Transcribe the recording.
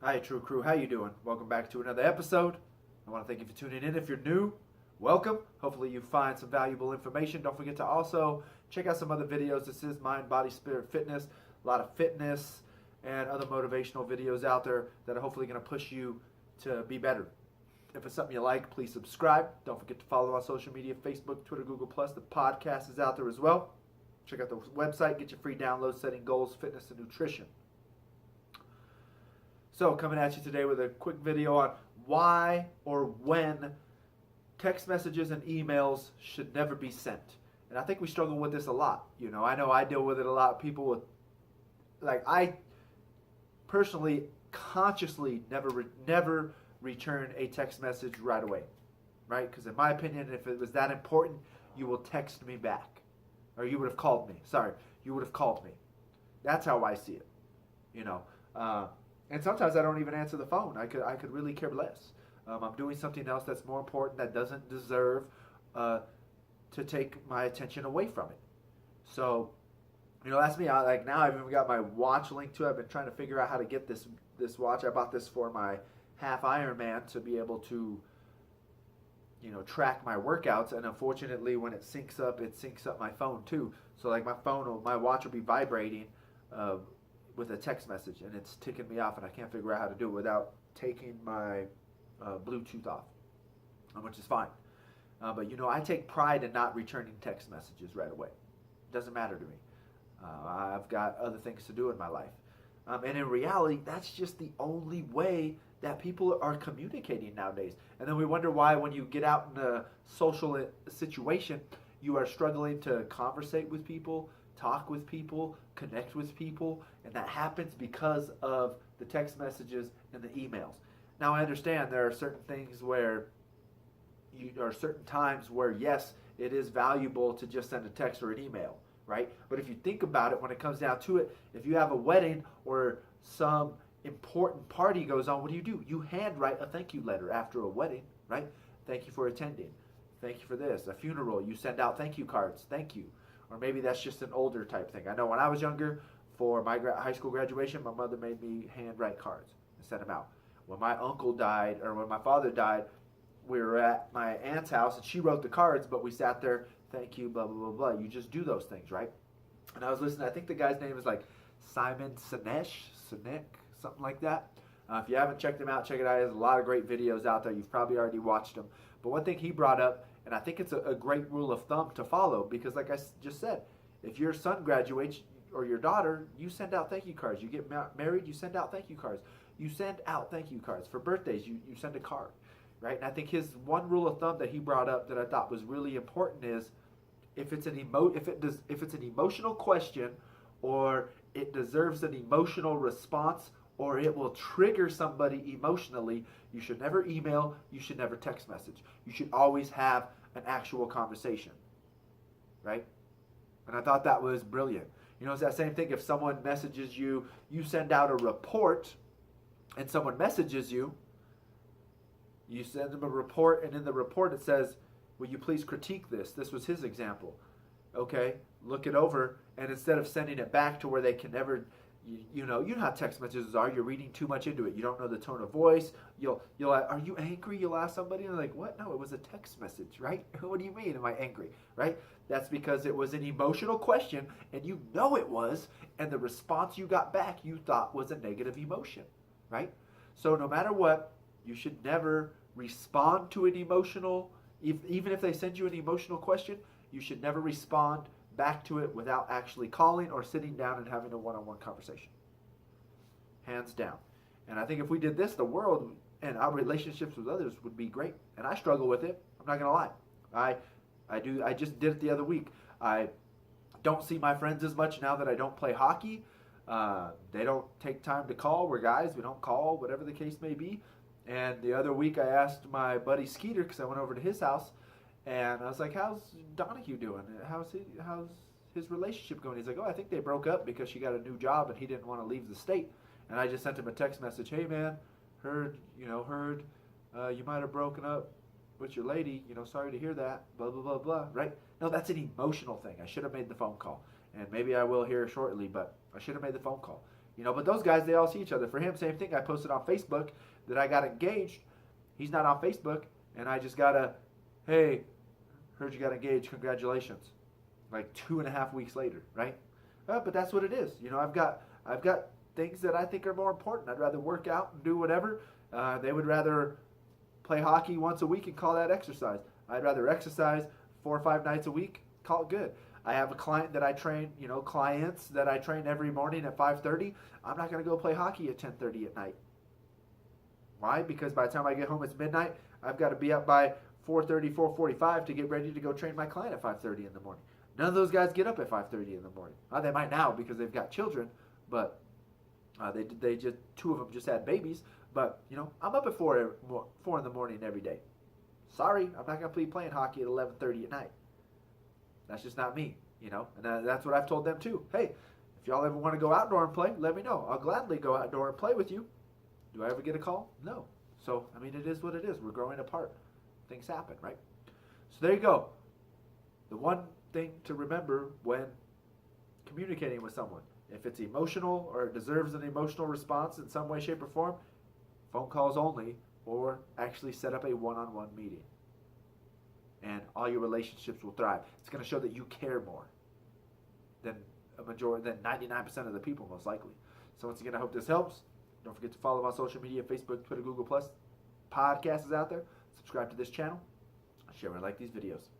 Hi, True Crew. How you doing? Welcome back to another episode. I want to thank you for tuning in. If you're new, welcome. Hopefully you find some valuable information. Don't forget to also check out some other videos. This is Mind, Body, Spirit, Fitness. A lot of fitness and other motivational videos out there that are hopefully going to push you to be better. If it's something you like, please subscribe. Don't forget to follow on social media, Facebook, Twitter, Google+. The podcast is out there as well. Check out the website. Get your free download, Setting Goals, Fitness, and Nutrition. So, coming at you today with a quick video on why or when text messages and emails should never be sent. And I think we struggle with this a lot. I know I deal with it a lot. People with, I personally consciously never return a text message right away, right? Because in my opinion, if it was that important, you will text me back. Or you would have called me. Sorry, you would have called me. That's how I see it, and sometimes I don't even answer the phone. I could really care less. I'm doing something else that's more important that doesn't deserve to take my attention away from it. So, that's me. Now I've even got my watch linked to it. I've been trying to figure out how to get this watch. I bought this for my half Ironman to be able to, track my workouts. And unfortunately, when it syncs up my phone too. So my watch will be vibrating with a text message, and it's ticking me off, and I can't figure out how to do it without taking my Bluetooth off, which is fine. But I take pride in not returning text messages right away. It doesn't matter to me. I've got other things to do in my life. And in reality, that's just the only way that people are communicating nowadays. And then we wonder why when you get out in a social situation, you are struggling to conversate with people, talk with people, connect with people, and that happens because of the text messages and the emails. Now, I understand there are certain things where certain times where, yes, it is valuable to just send a text or an email, right? But if you think about it, when it comes down to it, if you have a wedding or some important party goes on, what do? You handwrite a thank you letter after a wedding, right? Thank you for attending. Thank you for this. A funeral, you send out thank you cards. Thank you. Or maybe that's just an older type thing. I know when I was younger, for my high school graduation, my mother made me handwrite cards and send them out. When my uncle died, or when my father died, we were at my aunt's house, and she wrote the cards, but we sat there, thank you, blah, blah, blah, blah. You just do those things, right? And I was listening, I think the guy's name is Simon Sinek, something like that. If you haven't checked him out, check it out. There's a lot of great videos out there. You've probably already watched them. But one thing he brought up, and I think it's a great rule of thumb to follow, because like I just said, if your son graduates or your daughter, you send out thank you cards. You get married, you send out thank you cards. You send out thank you cards. For birthdays, you send a card, right? And I think his one rule of thumb that he brought up that I thought was really important is if it's an emotional question, or it deserves an emotional response, or it will trigger somebody emotionally, you should never email, you should never text message. You should always have an actual conversation, right? And I thought that was brilliant. It's that same thing. If someone messages you, you send out a report, and someone messages you, you send them a report, and in the report it says, will you please critique this? This was his example. Okay, look it over, and instead of sending it back to where they can never, you know how text messages are. You're reading too much into it. You don't know the tone of voice. You'll are you angry? You'll ask somebody, and they're like, what? No, it was a text message, right? What do you mean, am I angry, right? That's because it was an emotional question, and it was, and the response you got back you thought was a negative emotion, right? So no matter what, you should never respond to an emotional, even if they send you an emotional question, you should never respond back to it without actually calling or sitting down and having a one-on-one conversation. Hands down. And I think if we did this, the world and our relationships with others would be great. And I struggle with it. I'm not going to lie. I just did it the other week. I don't see my friends as much now that I don't play hockey. They don't take time to call. We're guys. We don't call, whatever the case may be. And the other week I asked my buddy Skeeter, because I went over to his house, and I was like, how's Donahue doing? How's his relationship going? He's like, oh, I think they broke up because she got a new job and he didn't want to leave the state. And I just sent him a text message, hey man, heard you might have broken up with your lady, sorry to hear that, blah, blah, blah, blah, right? No, that's an emotional thing. I should have made the phone call. And maybe I will here shortly, but I should have made the phone call. But those guys, they all see each other. For him, same thing. I posted on Facebook that I got engaged. He's not on Facebook, and I just got a, hey, heard you got engaged, congratulations. Like 2.5 weeks later, right? But that's what it is. I've got things that I think are more important. I'd rather work out and do whatever. They would rather play hockey once a week and call that exercise. I'd rather exercise 4 or 5 nights a week, call it good. I have a client that I train, clients that I train every morning at 5:30. I'm not going to go play hockey at 10:30 at night. Why? Because by the time I get home, it's midnight. I've got to be up by 4:30, 4:45 to get ready to go train my client at 5:30 in the morning. None of those guys get up at 5:30 in the morning. They might now because they've got children, but they just, 2 of them just had babies. But I'm up at 4 in the morning every day. Sorry, I'm not going to be playing hockey at 11:30 at night. That's just not me, And that's what I've told them too. Hey, if y'all ever want to go outdoor and play, let me know. I'll gladly go outdoor and play with you. Do I ever get a call? No. So, it is what it is. We're growing apart. Things happen, right? So there you go. The one thing to remember when communicating with someone, if it's emotional or it deserves an emotional response in some way, shape, or form, phone calls only, or actually set up a one-on-one meeting. And all your relationships will thrive. It's going to show that you care more than 99% of the people, most likely. So once again, I hope this helps. Don't forget to follow me on social media, Facebook, Twitter, Google+. Podcast is out there. Subscribe to this channel. Share and like these videos.